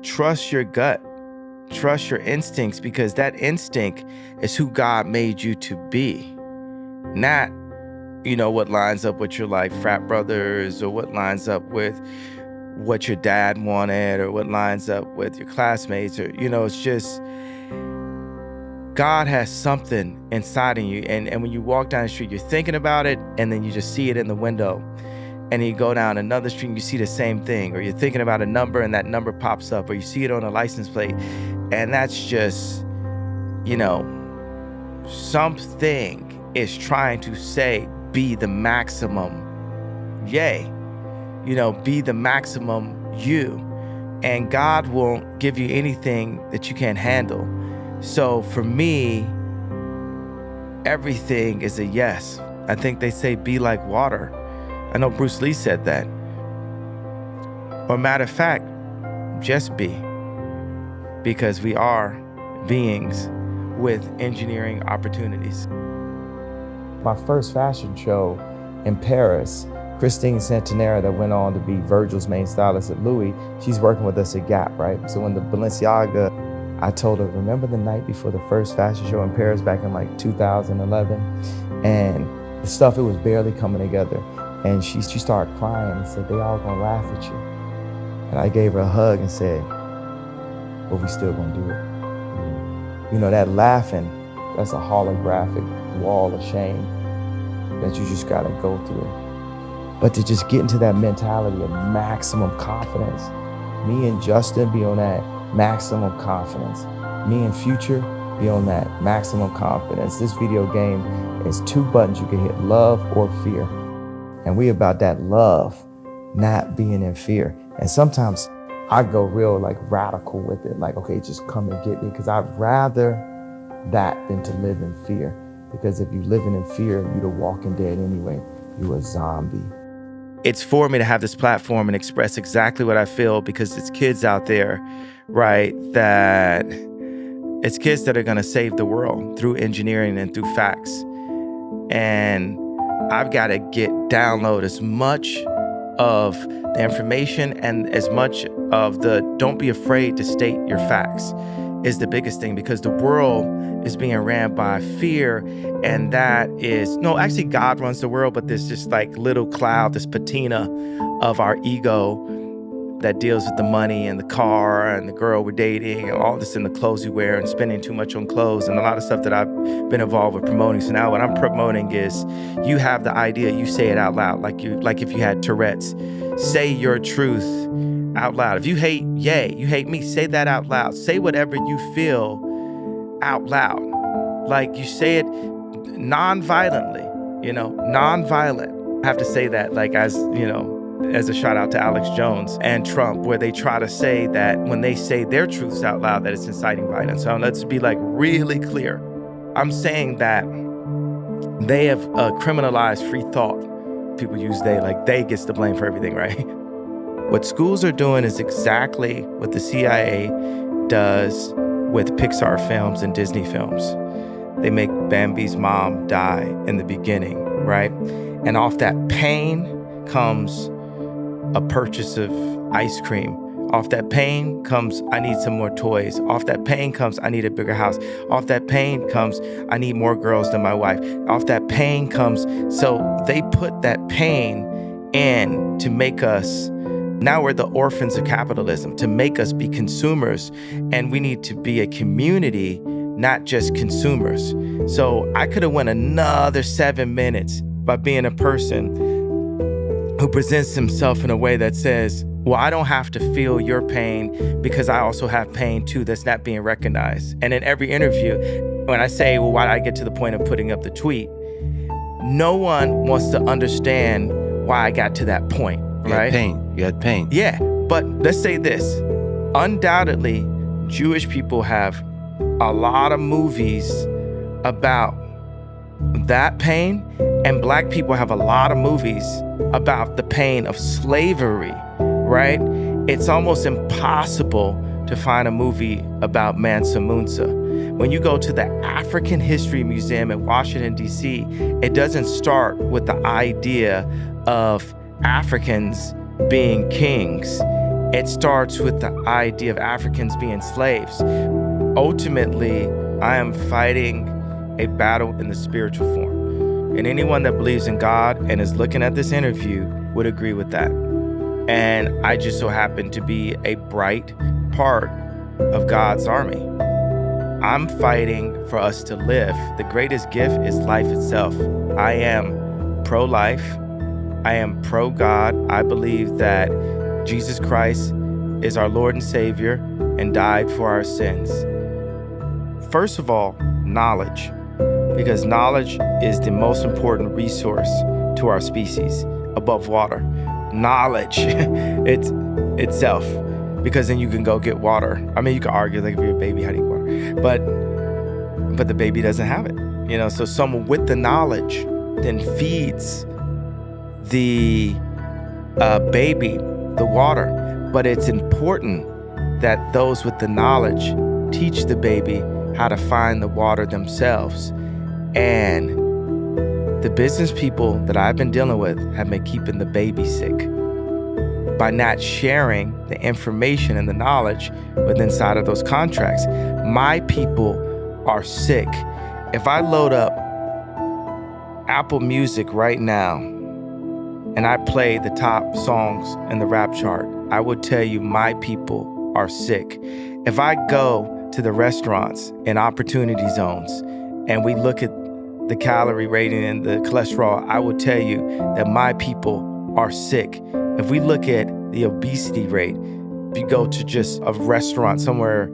trust your gut. Trust your instincts, because that instinct is who God made you to be. Not, what lines up with your like frat brothers, or what lines up with what your dad wanted, or what lines up with your classmates, or, it's just, God has something inside of you. And when you walk down the street, you're thinking about it, and then you just see it in the window. And you go down another street and you see the same thing, or you're thinking about a number and that number pops up, or you see it on a license plate. And that's just, something is trying to say, be the maximum yay, be the maximum you. And God won't give you anything that you can't handle. So for me, everything is a yes. I think they say be like water. I know Bruce Lee said that. Or matter of fact, just be. Because we are beings with engineering opportunities. My first fashion show in Paris, Christine Santanera, that went on to be Virgil's main stylist at Louis, she's working with us at Gap, right? So when the Balenciaga, I told her, remember the night before the first fashion show in Paris back in like 2011? And the stuff, it was barely coming together. And she started crying and said, they all gonna laugh at you. And I gave her a hug and said, but we still gonna do it. That laughing, that's a holographic wall of shame that you just gotta go through. But to just get into that mentality of maximum confidence, me and Justin be on that maximum confidence. Me and Future be on that maximum confidence. This video game is 2 buttons you can hit, love or fear. And we about that love, not being in fear. And sometimes I go real like radical with it. Like, okay, just come and get me. Because I'd rather that than to live in fear. Because if you're living in fear, you're the walking dead anyway. You're a zombie. It's for me to have this platform and express exactly what I feel, because it's kids out there, right, it's kids that are gonna save the world through engineering and through facts. And I've gotta download as much of the information and as much of the don't be afraid to state your facts is the biggest thing, because the world is being ran by fear. And that is, no, actually God runs the world, but there's just like little cloud, this patina of our ego that deals with the money and the car and the girl we're dating and all this in the clothes we wear and spending too much on clothes and a lot of stuff that I've been involved with promoting. So now what I'm promoting is you have the idea, you say it out loud, like if you had Tourette's. Say your truth out loud. If you hate you hate me, say that out loud. Say whatever you feel out loud. Like you say it non-violently, non-violent. I have to say that like as a shout out to Alex Jones and Trump, where they try to say that when they say their truths out loud, that it's inciting violence. So let's be like really clear. I'm saying that they have criminalized free thought. People use they, like they gets the blame for everything, right? What schools are doing is exactly what the CIA does with Pixar films and Disney films. They make Bambi's mom die in the beginning, right? And off that pain comes a purchase of ice cream. Off that pain comes, I need some more toys. Off that pain comes, I need a bigger house. Off that pain comes, I need more girls than my wife. Off that pain comes, so they put that pain in to make us, now we're the orphans of capitalism, to make us be consumers. And we need to be a community, not just consumers. So I could have went another 7 minutes by being a person who presents himself in a way that says, well, I don't have to feel your pain because I also have pain too that's not being recognized. And in every interview, when I say, well, why did I get to the point of putting up the tweet? No one wants to understand why I got to that point, right? You had pain. Yeah, but let's say this. Undoubtedly, Jewish people have a lot of movies about that pain, and Black people have a lot of movies about the pain of slavery, right? It's almost impossible to find a movie about Mansa Musa. When you go to the African History Museum in Washington, D.C., it doesn't start with the idea of Africans being kings. It starts with the idea of Africans being slaves. Ultimately, I am fighting a battle in the spiritual form. And anyone that believes in God and is looking at this interview would agree with that. And I just so happen to be a bright part of God's army. I'm fighting for us to live. The greatest gift is life itself. I am pro-life. I am pro-God. I believe that Jesus Christ is our Lord and Savior and died for our sins. First of all, knowledge, because knowledge is the most important resource to our species above water. Knowledge itself, because then you can go get water. I mean, you can argue like if you're a baby, how do you get water? But the baby doesn't have it, so someone with the knowledge then feeds the baby the water. But it's important that those with the knowledge teach the baby how to find the water themselves. And the business people that I've been dealing with have been keeping the baby sick by not sharing the information and the knowledge within inside of those contracts. My people are sick. If I load up Apple Music right now and I play the top songs in the rap chart, I would tell you my people are sick. If I go to the restaurants in opportunity zones and we look at the calorie rating and the cholesterol, I would tell you that my people are sick. If we look at the obesity rate, if you go to just a restaurant somewhere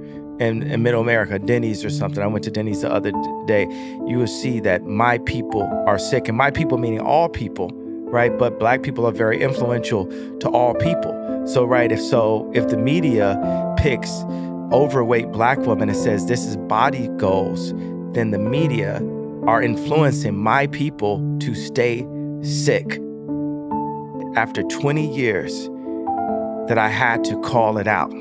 in Middle America, Denny's or something, I went to Denny's the other day, you will see that my people are sick. And my people meaning all people, right? But Black people are very influential to all people. So, right, if the media picks overweight Black women and says this is body goals, then the media are influencing my people to stay sick. After 20 years that I had to call it out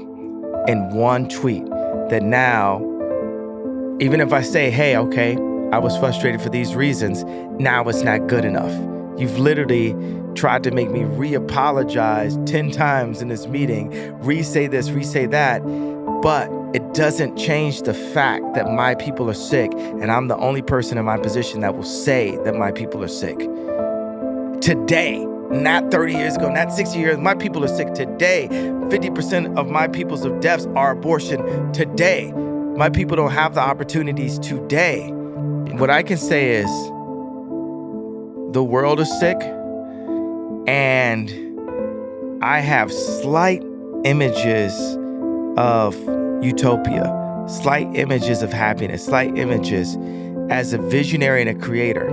in one tweet, that now, even if I say, hey, okay, I was frustrated for these reasons, now it's not good enough. You've literally tried to make me re-apologize 10 times in this meeting, re-say this, re-say that, but it doesn't change the fact that my people are sick, and I'm the only person in my position that will say that my people are sick. Today, not 30 years ago, not 60 years, my people are sick today. 50% of my people's of deaths are abortion today. My people don't have the opportunities today. What I can say is the world is sick, and I have slight images of utopia, slight images of happiness, slight images as a visionary and a creator.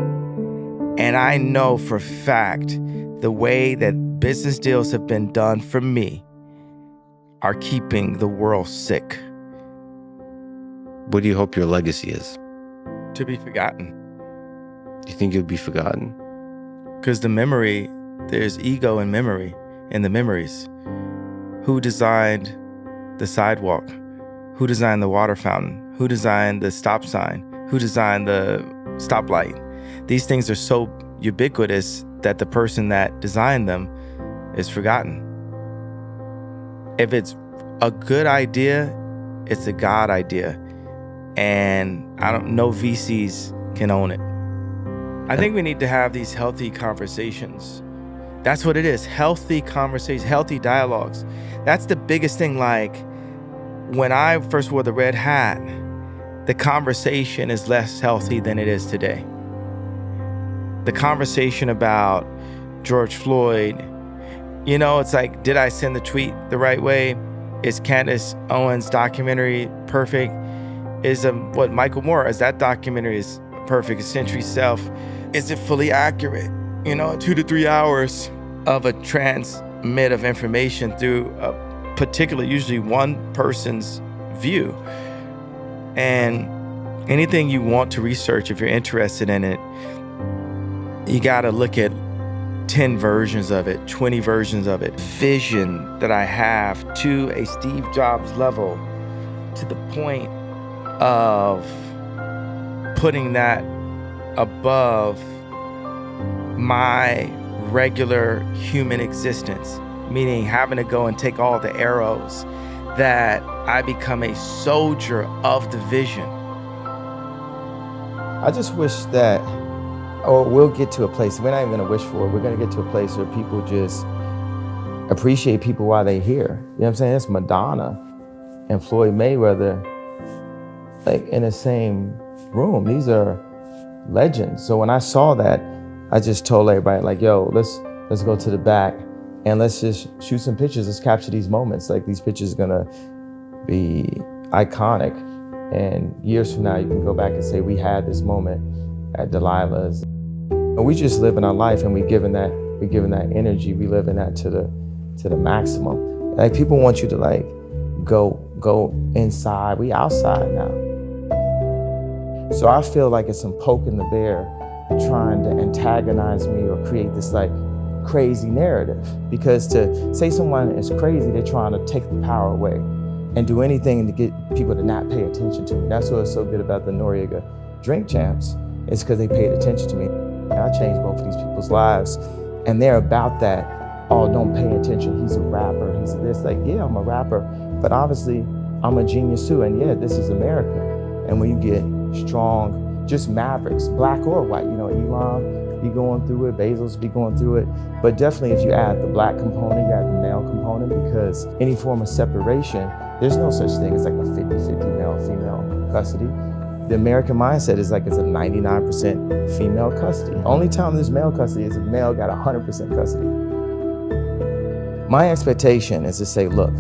And I know for a fact the way that business deals have been done for me are keeping the world sick. What do you hope your legacy is? To be forgotten. Do you think you'll be forgotten? Because there's ego in memory, in the memories. Who designed the sidewalk? Who designed the water fountain? Who designed the stop sign? Who designed the stoplight? These things are so ubiquitous that the person that designed them is forgotten. If it's a good idea, it's a God idea. And no VCs can own it. I think we need to have these healthy conversations. That's what it is, healthy conversations, healthy dialogues. That's the biggest thing. Like when I first wore the red hat, the conversation is less healthy than it is today. The conversation about George Floyd, it's like, did I send the tweet the right way? Is Candace Owens' documentary perfect? Is what Michael Moore, as that documentary is perfect, Century Self, is it fully accurate? 2 to 3 hours of a transmit of information through a particular, usually one person's view. And anything you want to research, if you're interested in it, you gotta look at 10 versions of it, 20 versions of it. Vision that I have to a Steve Jobs level, to the point of putting that above my regular human existence. meaning having to go and take all the arrows, that I become a soldier of the vision. I just wish that, or we'll get to a place, we're not even gonna wish for it, we're gonna get to a place where people just appreciate people while they're here. You know what I'm saying? It's Madonna and Floyd Mayweather, like in the same room. These are legends. So when I saw that, I just told everybody, like, yo, let's go to the back and let's just shoot some pictures. Let's capture these moments. Like, these pictures are gonna be iconic. And years from now, you can go back and say, we had this moment at Delilah's. And we just living our life, and we're giving that energy. We live in that to the maximum. Like, people want you to like go inside. We outside now. So I feel like it's some poking the bear trying to antagonize me or create this like crazy narrative. Because to say someone is crazy, they're trying to take the power away and do anything to get people to not pay attention to me. That's what's so good about the Noriega Drink Champs. It's because they paid attention to me. I changed both of these people's lives, and they're about that. Oh, don't pay attention. He's a rapper. He's this. Like, yeah, I'm a rapper, but obviously I'm a genius too. And yeah, this is America. And when you get strong, just mavericks, black or white, you know, Elon be going through it, Bezos be going through it. But definitely if you add the black component, you add the male component, because any form of separation, there's no such thing as like a 50-50 male-female custody. The American mindset is like it's a 99% female custody. Only time there's male custody is if male got 100% custody. My expectation is to say, look,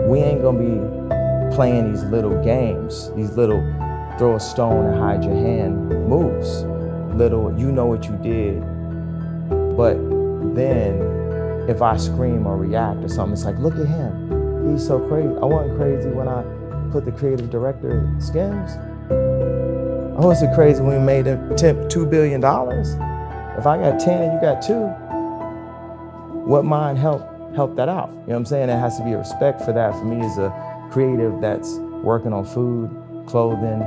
we ain't gonna be playing these little games, these little throw a stone and hide your hand moves. Little, you know what you did, but then if I scream or react or something, it's like, look at him, he's so crazy. I wasn't crazy when I put the creative director Skims. I wasn't crazy when we made $2 billion. If I got 10 and you got 2, what mind help that out? You know what I'm saying? There has to be a respect for that. For me as a creative that's working on food, clothing,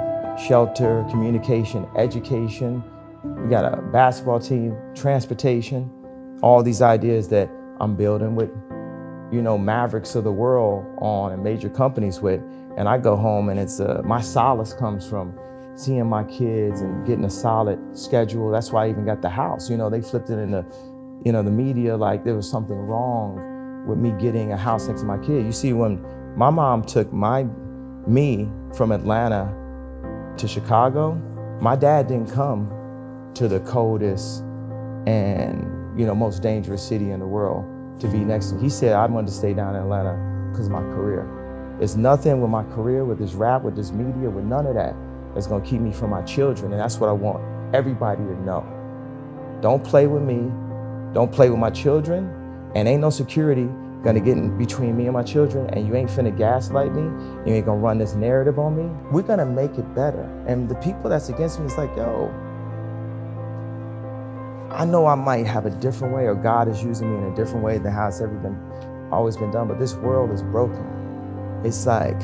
shelter, communication, education. We got a basketball team, transportation, all these ideas that I'm building with, you know, mavericks of the world on and major companies with. And I go home and it's my solace comes from seeing my kids and getting a solid schedule. That's why I even got the house. You know, they flipped it in the, you know, the media like there was something wrong with me getting a house next to my kid. You see, when my mom took me from Atlanta to Chicago, my dad didn't come to the coldest and, you know, most dangerous city in the world to be next to me. He said, I wanted to stay down in Atlanta because of my career. There's nothing with my career, with this rap, with this media, with none of that that's gonna keep me from my children. And that's what I want everybody to know. Don't play with me, don't play with my children, and ain't no security gonna get in between me and my children, and you ain't finna gaslight me, you ain't gonna run this narrative on me. We're gonna make it better. And the people that's against me is like, yo, I know I might have a different way, or God is using me in a different way than how it's always been done, but this world is broken. It's like,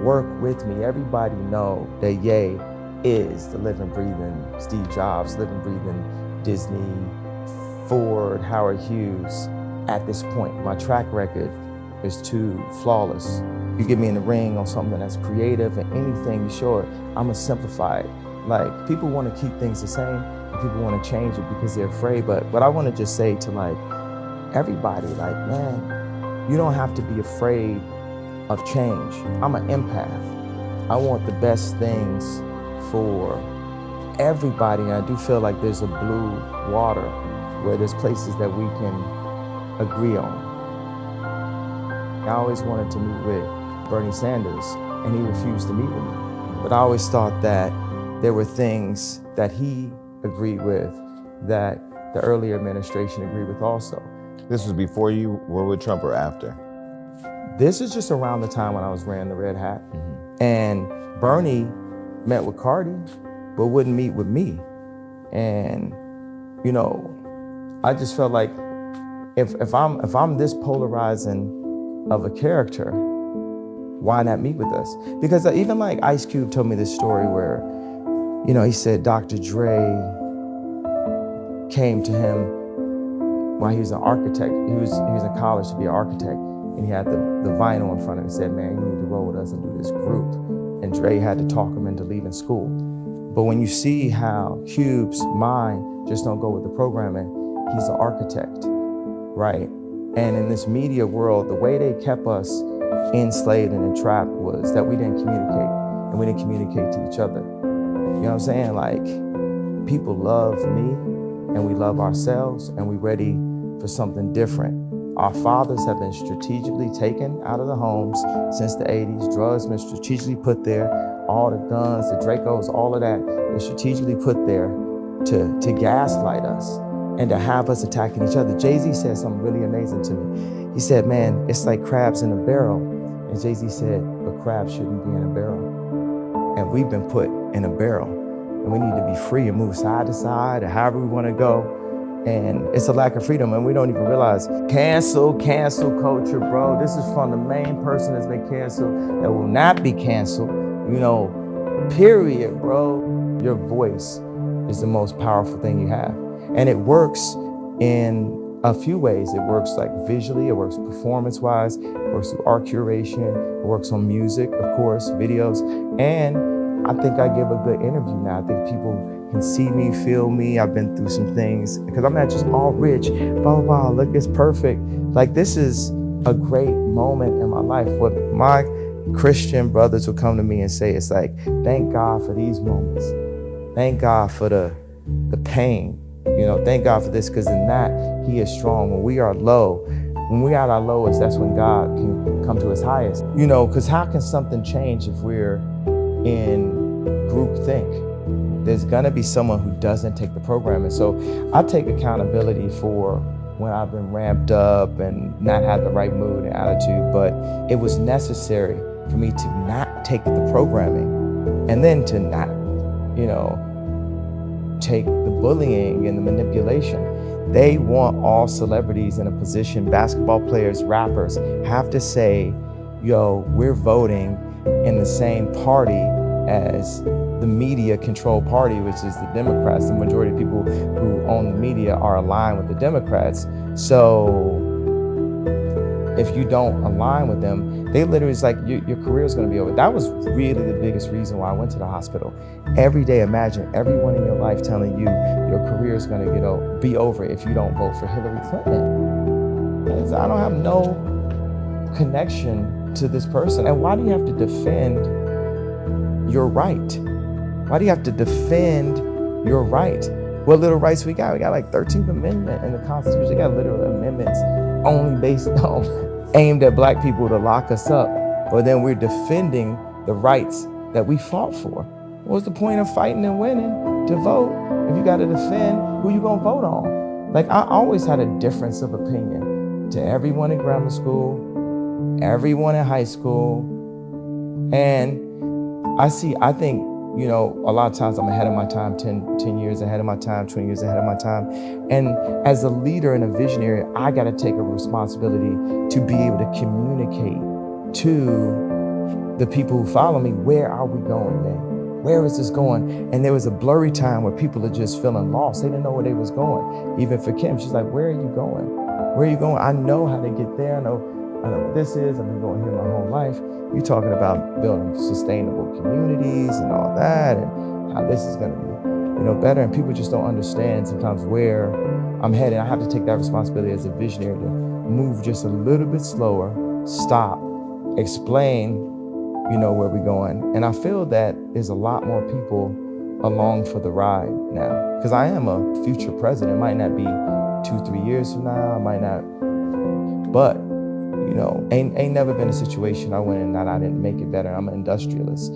work with me. Everybody know that Ye is the living, breathing Steve Jobs, living, breathing Disney, Ford, Howard Hughes. At this point, my track record is too flawless. You get me in the ring on something that's creative and anything, sure, I'm gonna simplify it. Like, people wanna keep things the same and people wanna change it because they're afraid, but what I wanna just say to like everybody, like, man, you don't have to be afraid of change. I'm an empath. I want the best things for everybody, and I do feel like there's a blue water where there's places that we can agree on. I always wanted to meet with Bernie Sanders, and he refused to meet with me. But I always thought that there were things that he agreed with that the earlier administration agreed with also. This was before you were with Trump or after? This is just around the time when I was wearing the red hat. And Bernie met with Cardi, but wouldn't meet with me. And, you know, I just felt like if I'm this polarizing of a character, why not meet with us? Because even like Ice Cube told me this story where, you know, he said Dr. Dre came to him while he was an architect, he was in college to be an architect, and he had the vinyl in front of him and said, man, you need to roll with us and do this group. And Dre had to talk him into leaving school. But when you see how Cube's mind just don't go with the programming, he's an architect, right? And in this media world, the way they kept us enslaved and entrapped was that we didn't communicate, and we didn't communicate to each other. You know what I'm saying? Like, people love me, and we love ourselves, and we're ready for something different. Our fathers have been strategically taken out of the homes since the 80s. Drugs been strategically put there. All the guns, the Dracos, all of that is strategically put there to gaslight us and to have us attacking each other. Jay-Z said something really amazing to me. He said, man, it's like crabs in a barrel. And Jay-Z said, but crabs shouldn't be in a barrel. And we've been put in a barrel. And we need to be free and move side to side or however we want to go. And it's a lack of freedom, and we don't even realize. Cancel culture, bro. This is from the main person that's been canceled that will not be canceled, period, bro. Your voice is the most powerful thing you have. And it works in a few ways. It works like visually, it works performance-wise, it works through art curation, it works on music, of course, videos. And I think I give a good interview now. I think people can see me, feel me. I've been through some things because I'm not just all rich, blah, blah, blah, look, it's perfect. Like, this is a great moment in my life. What my Christian brothers will come to me and say, it's like, thank God for these moments. Thank God for the pain. Thank God for this, because in that, he is strong. When we are low, when we're at our lowest, that's when God can come to his highest. Because how can something change if we're in groupthink? There's gonna be someone who doesn't take the program. And so I take accountability for when I've been ramped up and not had the right mood and attitude, but it was necessary for me to not take the programming and then to not, take the bullying and the manipulation. They want all celebrities in a position, basketball players, rappers, have to say, yo, we're voting in the same party as the media controlled party, which is the Democrats. The majority of people who own the media are aligned with the Democrats. So if you don't align with them, they literally is like, your career is going to be over. That was really the biggest reason why I went to the hospital. Every day, imagine everyone in your life telling you your career is going to be over if you don't vote for Hillary Clinton. I don't have no connection to this person. And why do you have to defend your right? Why do you have to defend your right? What little rights we got? We got like 13th Amendment in the Constitution. We got literal amendments only based on, aimed at black people to lock us up. But then we're defending the rights that we fought for. What's the point of fighting and winning to vote if you got to defend who you gonna vote on? Like, I always had a difference of opinion to everyone in grammar school, everyone in high school. And I think, a lot of times I'm ahead of my time, 10 years ahead of my time, 20 years ahead of my time. And as a leader and a visionary, I got to take a responsibility to be able to communicate to the people who follow me, where are we going, man? Where is this going? And there was a blurry time where people are just feeling lost. They didn't know where they was going. Even for Kim, she's like, where are you going? Where are you going? I know how to get there. I know what this is. I've been going here my whole life. You're talking about building sustainable communities and all that, and how this is going to be, better. And people just don't understand sometimes where I'm headed. I have to take that responsibility as a visionary to move just a little bit slower, stop, explain, where we're going. And I feel that there's a lot more people along for the ride now, because I am a future president. It might not be 2-3 years from now. I might not, but ain't never been a situation I went in that I didn't make it better. I'm an industrialist.